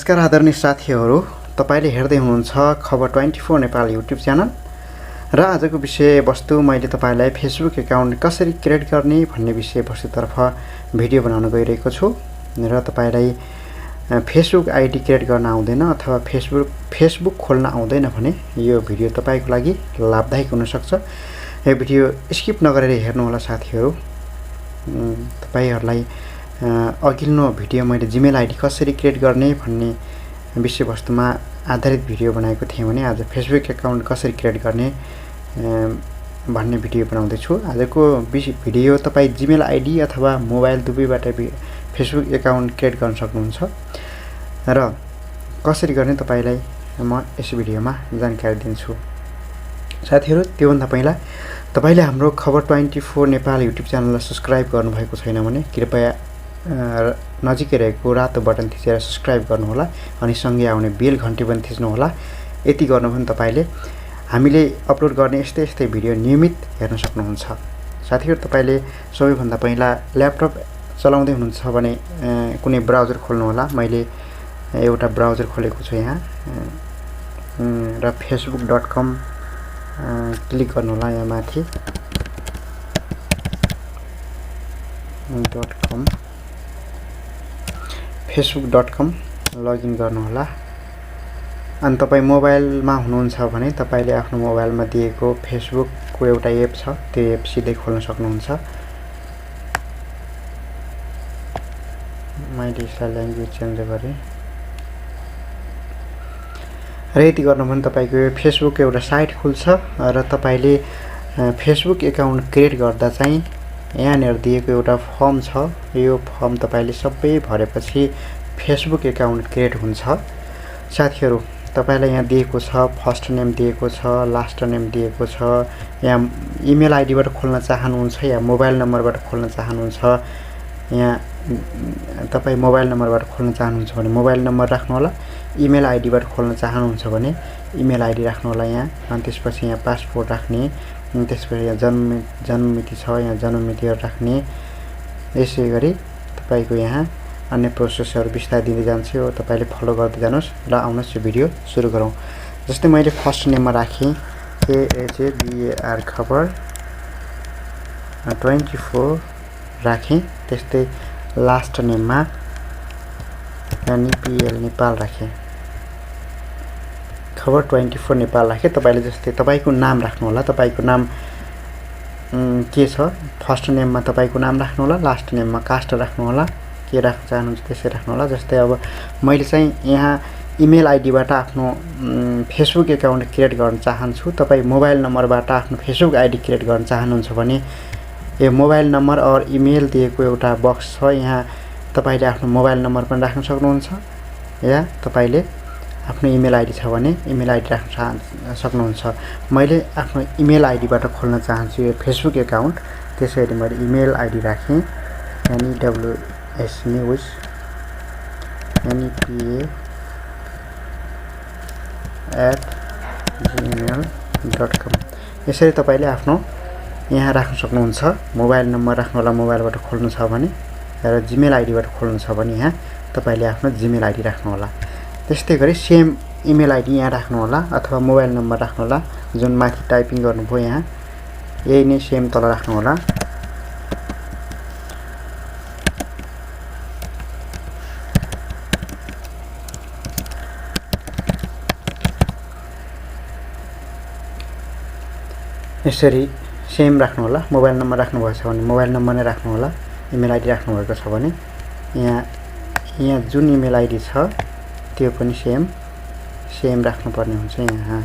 नमस्कार आदरणीय साथीहरू, तपाईले हेर्दै हुनुहुन्छ खबर 24 नेपाल युट्युब च्यानल र आजको विषयवस्तु मैले तपाईलाई फेसबुक एकाउन्ट कसरी क्रिएट गर्ने भन्ने विषयवस्तुतर्फ भिडियो बनाउन गइरहेको छु र तपाईलाई फेसबुक आइडी क्रिएट गर्न आउँदैन अथवा फेसबुक खोल्न आउँदैन भने यो भिडियो तपाईको लागि लाभदायक हुन सक्छ। यो भिडियो स्किप नगरेर हेर्नु होला साथीहरू। तपाईहरुलाई अघिल्लो भिडियो मैले जीमेल आइडी कसरी क्रिएट गर्ने भन्ने विषयवस्तुमा आधारित भिडियो बनाएको थिएँ भने आज फेसबुक एकाउन्ट कसरी क्रिएट गर्ने भन्ने भिडियो बनाउँदै छु। आजको भिडियो तपाई जीमेल आइडी अथवा मोबाइल दुवैबाट फेसबुक एकाउन्ट क्रिएट गर्न सक्नुहुन्छ र कसरी गर्ने तपाईलाई म यस भिडियोमा जानकारी दिन्छु। साथीहरू, त्योभन्दा पहिला तपाईले हाम्रो खबर 24 नेपाल युट्युब च्यानललाई सब्स्क्राइब गर्नुभएको छैन भने कृपया नजिकै रहेको रातो बटन थिचेर सब्स्क्राइब गर्नुहोला अनि सँगै आउने बेल घण्टी पनि थिच्नुहोला। यति गर्नु भने तपाईले हामीले अपलोड गर्ने यस्तै भिडियो नियमित हेर्न सक्नुहुन्छ। साथीहरू, तपाईले सबैभन्दा पहिला ल्यापटप चलाउँदै हुनुहुन्छ भने कुनै ब्राउजर खोल्नु होला। मैले एउटा ब्राउजर खोलेको छु यहाँ र facebook.com क्लिक गर्नु होला। यहाँ माथि facebook.com लगइन गर्नु होला। अनि तपाई मोबाइलमा हुनुहुन्छ भने तपाईले आफ्नो मोबाइलमा दिएको फेसबुकको एउटा एप छ, त्यो एप सिधै खोल्न सक्नुहुन्छ। मैले यसलाई ल्याङ्ग्वेज चेन्ज गरे र यति गर्नु भने तपाईको फेसबुक एउटा साइट खुल्छ र तपाईले फेसबुक एकाउन्ट क्रिएट गर्दा चाहिँ यहाँनिर दिएको एउटा फर्म छ। यो फर्म तपाईले सबै भरेपछि फेसबुक एकाउन्ट क्रिएट हुन्छ। साथीहरू, तपाईलाई यहाँ दिएको छ फर्स्ट नेम दिएको छ, लास्ट नेम दिएको छ। यहाँ इमेल आइडीबाट खोल्न चाहनुहुन्छ या मोबाइल नम्बरबाट खोल्न चाहनुहुन्छ। यहाँ तपाई मोबाइल नम्बरबाट खोल्न चाहनुहुन्छ भने मोबाइल नम्बर राख्नु होला। इमेल आइडीबाट खोल्न चाहनुहुन्छ भने इमेल आइडी राख्नु होला यहाँ। अनि त्यसपछि यहाँ पासपोर्ट राख्ने, अनि त्यसपछि यहाँ जन्ममिति छ, यहाँ जन्ममितिहरु राख्ने। यसै गरी तपाईको यहाँ अन्य प्रोसेसहरु विस्तारै दिँदै जान्छु। तपाईले फलो गर्दै जानुस् र आउनुहोस् यो भिडियो सुरु गरौँ। जस्तै मैले फर्स्ट नेममा राखेँ KHABAR खबर 24 राखेँ। त्यस्तै लास्ट नेममा NEPL नेपाल राखेँ, खबर 24 नेपाल राखेँ। तपाईले जस्तै तपाईको नाम राख्नु होला। तपाईको नाम के छ, फर्स्ट नेममा तपाईको नाम राख्नु होला, लास्ट नेममा कास्ट राख्नु होला, के राख्न चाहनुहुन्छ त्यसै राख्नु होला। जस्तै अब मैले चाहिँ यहाँ इमेल आइडीबाट आफ्नो फेसबुक एकाउन्ट क्रिएट गर्न चाहन्छु। तपाई मोबाइल नम्बरबाट आफ्नो फेसबुक आइडी क्रिएट गर्न चाहनुहुन्छ भने यो मोबाइल नम्बर और इमेल दिएको एउटा बक्स छ। यहाँ तपाईले आफ्नो मोबाइल नम्बर पनि राख्न सक्नुहुन्छ या तपाईले आफ्नो इमेल आइडी छ भने इमेल आइडी राख्न सक्नुहुन्छ। मैले आफ्नो इमेल आइडीबाट खोल्न चाहन्छु यो फेसबुक एकाउन्ट, त्यसैले मैले इमेल आइडी राखेँ news@gmail.com। यसरी तपाईले आफ्नो यहाँ राख्न सक्नुहुन्छ। मोबाइल नम्बर राख्नु होला मोबाइलबाट खोल्नु छ भने, र जीमेल आइडीबाट खोल्नु छ भने यहाँ तपाईले आफ्नो जीमेल आइडी राख्नु होला। त्यस्तै गरी सेम इमेल आइडी यहाँ राख्नु होला अथवा मोबाइल नम्बर राख्नु होला। जुन माथि टाइपिङ गर्नुभयो यहाँ यही नै सेम तल राख्नु होला। यसरी सेम राख्नु होला। मोबाइल नम्बर राख्नु भएको छ भने मोबाइल नम्बर नै राख्नु होला। इमेल आइडी राख्नु भएको छ भने यहाँ जुन इमेल आइडी छ त्यो पनि सेम राख्नुपर्ने हुन्छ यहाँ।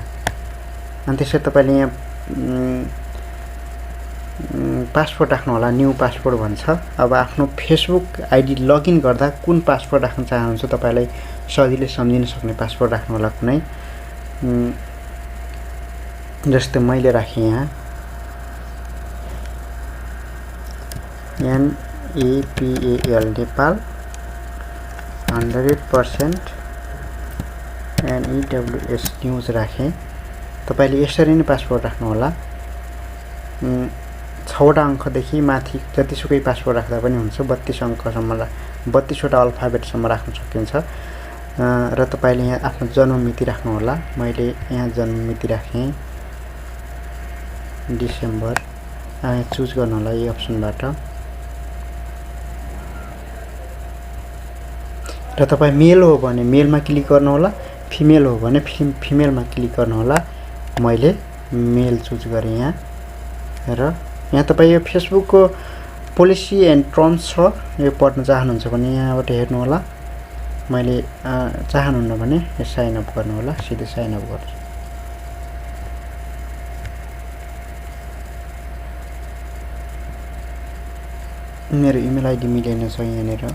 अनि त्यसै तपाईले यहाँ पासपोर्ट राख्नु होला। न्यू पासपोर्ट भन्छ। अब आफ्नो फेसबुक आइडी लगइन गर्दा कुन पासपोर्ट राख्न चाहनुहुन्छ तपाईलाई सजिलै सम्झिन सक्ने पासपोर्ट राख्नु होला कुनै। जस्तै मैले राखेँ यहाँ NEPAL नेपाल 100% NEWS न्यूज राखेँ। तपाईले यसरी नै पासपोर्ट राख्नु होला। 6वटा अङ्कदेखि माथि जतिसुकै पासपोर्ट राख्दा पनि हुन्छ। 32 अङ्कसम्म 32वटा अल्फाबेटसम्म राख्न सकिन्छ। र तपाईले यहाँ आफ्नो जन्म मिति राख्नु होला। मैले यहाँ जन्म मिति राखेँ डिसेम्बर। चुज गर्नु होला यो अप्सनबाट। र तपाई मेल हो भने मेलमा क्लिक गर्नु होला, फिमेल हो भने फिमेलमा क्लिक गर्नु होला। मैले मेल चुज गरे यहाँ। र यहाँ तपाई यो फेसबुकको पोलिसी एन्ड टर्म्स छ, यो पढ्न चाहनुहुन्छ भने यहाँबाट हेर्नु होला। मैले चाहनुहुन्न भने साइन अप गर्नु होला, सिधै साइन अप गर्छु। मेरो इमेल आइडी मिलेन छ यहाँनिर।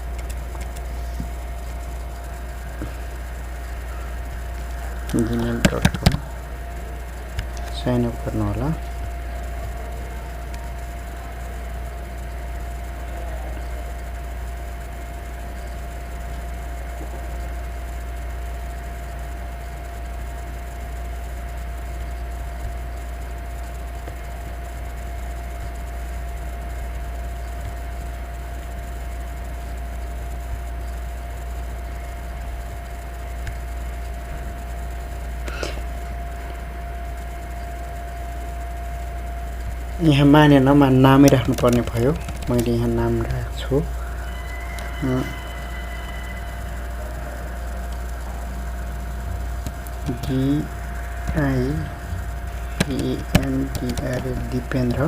gmail.com साइन अप गर्नु होला। यहाँ मानेन, नामै राख्नु पर्ने भयो। मैले यहाँ नाम राख्छु दिपेन्द्र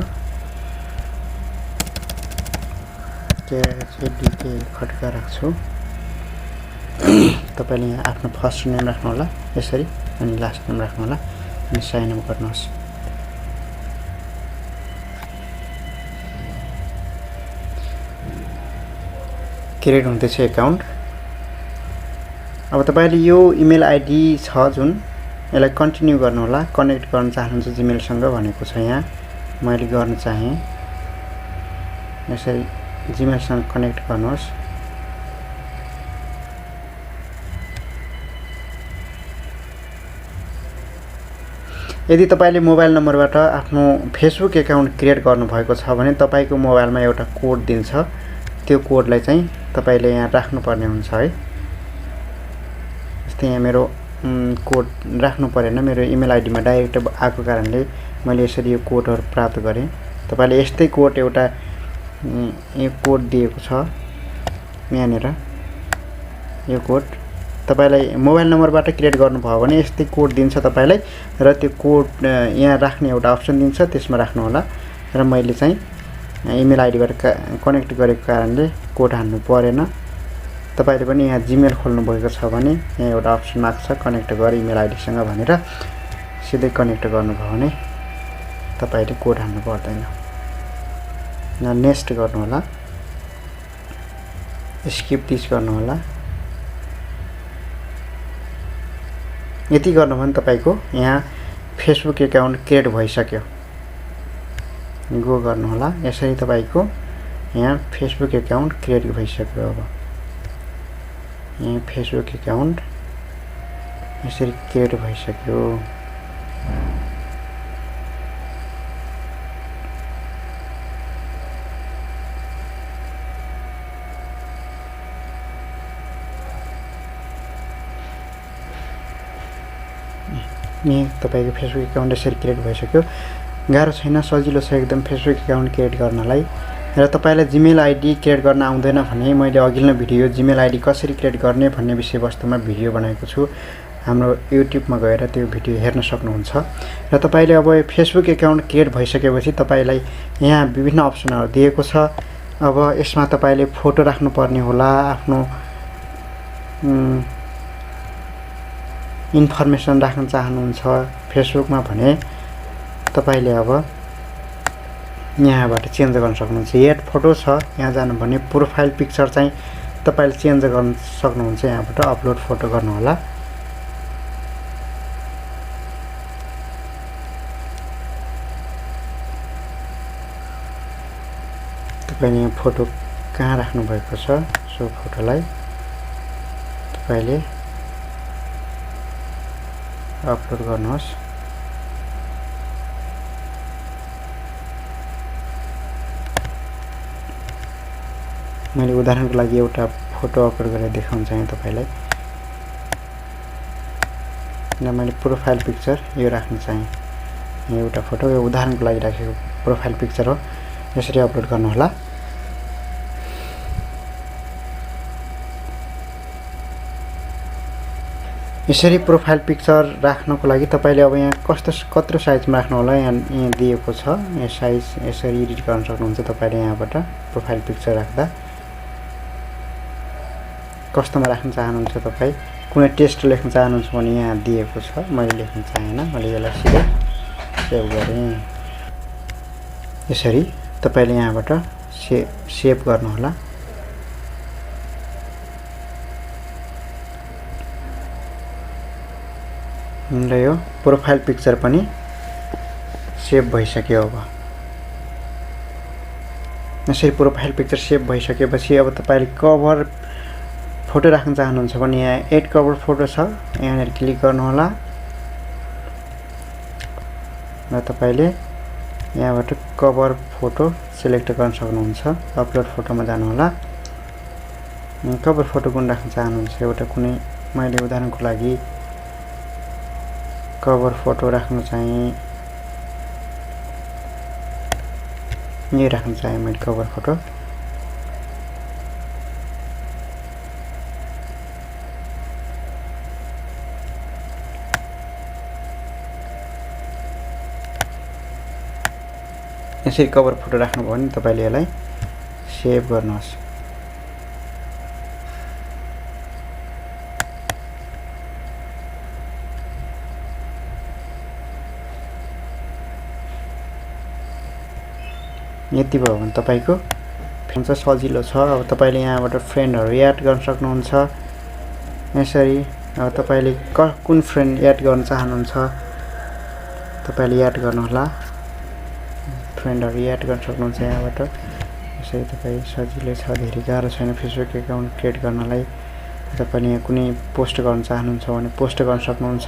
खड्का राख्छु। तपाईले यहाँ आफ्नो फर्स्ट नेम राख्नु होला यसरी, अनि लास्ट नेम राख्नु होला, अनि साइन अप गर्नुहोस्। क्रिएट हुँदैछ एकाउन्ट। अब तपाईले यो इमेल आइडी छ जुन, यसलाई कन्टिन्यू गर्नु होला। कनेक्ट गर्न चाहनुहुन्छ जिमेलसँग भनेको छ यहाँ, मैले गर्न चाहे यसरी जिमेलसँग कनेक्ट गर्नुहोस्। यदि तपाईले मोबाइल नम्बरबाट आफ्नो फेसबुक एकाउन्ट क्रिएट गर्नु भएको छ भने तपाईको मोबाइलमा एउटा कोड दिन्छ, त्यो कोडलाई चाहिँ तपाईले यहाँ राख्नु पर्ने हुन्छ है। जस्तै यहाँ मेरो कोड राख्नु परेन, मेरो इमेल आइडीमा डाइरेक्ट आएको कारणले मैले यसरी यो कोडहरु प्राप्त गरे। तपाईले यस्तै कोड एउटा यो कोड दिएको छ यहाँनिर, यो कोड तपाईलाई मोबाइल नम्बरबाट क्रिएट गर्नुभयो भने यस्तै कोड दिन्छ तपाईलाई, र त्यो कोड यहाँ राख्ने एउटा अप्सन दिन्छ, त्यसमा राख्नु होला। र मैले चाहिँ इमेल आइडीबाट कनेक्ट गरेको कारणले कोड हाल्नु परेन। तपाईले पनि यहाँ जिमेल खोल्नु भएको छ भने यहाँ एउटा अप्सन माग्छ कनेक्ट गर इमेल आइडीसँग भनेर, सिधै कनेक्ट गर्नुभयो भने तपाईले कोड हाल्नु पर्दैन। नेक्स्ट गर्नु होला, स्किप दिस गर्नु होला। यति गर्नु भने तपाईको यहाँ फेसबुक एकाउन्ट क्रिएट भइसक्यो। गो गर्नु होला। यसरी तपाईको यहाँ फेसबुक एकाउन्ट क्रिएट भइसक्यो। अब यहाँ फेसबुक एकाउन्ट यसरी क्रिएट भइसक्यो। यहाँ तपाईको फेसबुक एकाउन्ट यसरी क्रिएट भइसक्यो। गाह्रो छैन, सजिलो छ एकदम फेसबुक एकाउन्ट क्रिएट गर्नलाई। र तपाईलाई जिमेल आइडी क्रिएट गर्न आउँदैन भने मैले अघिल्लो भिडियो जिमेल आइडी कसरी क्रिएट गर्ने भन्ने विषयवस्तुमा भिडियो बनाएको छु, हाम्रो युट्युबमा गएर त्यो भिडियो हेर्न सक्नुहुन्छ। र तपाईले अब फेसबुक एकाउन्ट क्रिएट भइसकेपछि तपाईलाई यहाँ विभिन्न अप्सनहरु दिएको छ। अब यसमा तपाईले फोटो राख्नु पर्ने होला, आफ्नो इन्फर्मेसन राख्न चाहनुहुन्छ फेसबुकमा भने तपाईले अब यहाँबाट चेन्ज गर्न सक्नुहुन्छ। एड फोटो छ, यहाँ जानु भने प्रोफाइल पिक्चर चाहिँ तपाईले चेन्ज गर्न सक्नुहुन्छ। यहाँबाट अपलोड फोटो गर्नु होला। तपाईले यहाँ फोटो कहाँ राख्नु भएको छ सो फोटोलाई तपाईले अपलोड गर्नुहोस्। मैले उदाहरणको लागि एउटा फोटो अपलोड गरेर देखाउन चाहे तपाईलाई। मैले प्रोफाइल पिक्चर यो राख्न चाहे। एउटा फोटो यो उदाहरणको लागि राखेको प्रोफाइल पिक्चर हो। यसरी अपलोड गर्नु होला। यसरी प्रोफाइल पिक्चर राख्नको लागि तपाईले अब यहाँ कत्रो साइजमा राख्नु होला यहाँ दिएको छ। यो साइज यसरी एडिट गर्न सक्नुहुन्छ तपाईले यहाँबाट प्रोफाइल पिक्चर राख्दा। कस्तोमा राख्न चाहनुहुन्छ तपाई, कुनै टेक्स्ट लेख्न चाहनुहुन्छ भने यहाँ दिएको छ। मैले लेख्न चाहेन, मैले यसलाई सिधै सेभ गरेँ। यसरी तपाईले यहाँबाट सेभ गर्नु होला। र यो प्रोफाइल पिक्चर पनि सेभ भइसक्यो। अब यसरी प्रोफाइल पिक्चर सेभ भइसकेपछि अब तपाईले कभर फोटो राख्न चाहनुहुन्छ भने यहाँ एड कभर फोटो छ, यहाँ क्लिक गर्नु होला र तपाईले यहाँबाट कभर फोटो सिलेक्ट गर्न सक्नुहुन्छ। अपलोड फोटोमा जानु होला। कभर फोटो कुन राख्न चाहनुहुन्छ, एउटा कुनै मैले उदाहरणको लागि कभर फोटो राख्न चाहे, यो राख्न चाहे मैले कभर फोटो। यसरी कभर फोटो राख्नुभयो भने तपाईले यसलाई सेभ गर्नुहोस्। यति भयो भने तपाईको हुन्छ सजिलो छ। अब तपाईले यहाँबाट फ्रेन्डहरु एड गर्न सक्नुहुन्छ। यसरी अब तपाईले कुन फ्रेन्ड एड गर्न चाहनुहुन्छ तपाईले एड गर्नु होला। फ्रेन्डहरु एड गर्न सक्नुहुन्छ यहाँबाट। यसरी तपाई सजिलो छ, धेरै गाह्रो छैन फेसबुक एकाउन्ट क्रिएट गर्नलाई। तपाईले यहाँ कुनै पोस्ट गर्न चाहनुहुन्छ भने पोस्ट गर्न सक्नुहुन्छ।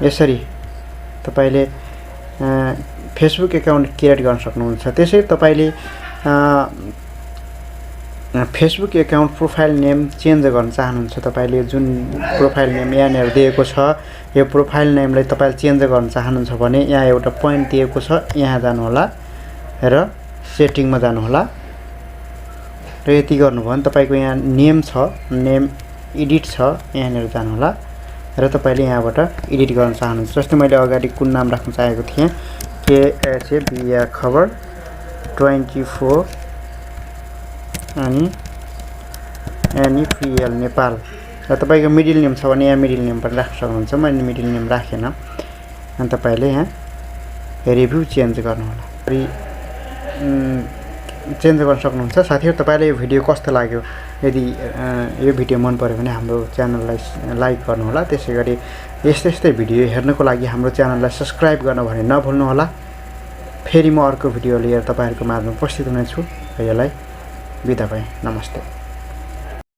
यसरी तपाईले फेसबुक एकाउन्ट क्रिएट गर्न सक्नुहुन्छ। त्यसै तपाईले Facebook account profile name change गर्न चाहनुहुन्छ। तपाईले जुन प्रोफाइल नेम यहाँ दिएको छ यो प्रोफाइल नेमलाई तपाईले चेन्ज गर्न चाहनुहुन्छ भने यहाँ एउटा पोइन्ट दिएको छ, यहाँ जानु होला र सेटिङमा जानु होला। र यति गर्नुभयो भने तपाईको यहाँ नेम छ, नेम एडिट छ, यहाँ जानु होला र तपाईले यहाँबाट एडिट गर्न चाहनुहुन्छ। जस्तै मैले अगाडि कुन नाम राख्न चाहेको थिएँ, KHABR खबर 24 अनि NEPL नेपाल। र तपाईको मिडल नेम छ भने यहाँ मिडल नेम पनि राख्न सक्नुहुन्छ। मैले मिडल नेम राखेन। अनि तपाईले यहाँ रिभ्यू चेन्ज गर्नु होला। चेन्ज गर्न सक्नुहुन्छ। साथीहरु तपाईलाई यो भिडियो कस्तो लाग्यो, यदि यो भिडियो मन पर्यो भने हाम्रो च्यानललाई लाइक गर्नु होला। त्यसैगरी यस्तै भिडियो हेर्नको लागि हाम्रो च्यानललाई सब्स्क्राइब गर्न भने नभुल्नु होला। फेरि म अर्को भिडियो लिएर तपाईहरुको माझमा उपस्थित हुनेछु। यसलाई बिदा भएँ। नमस्ते।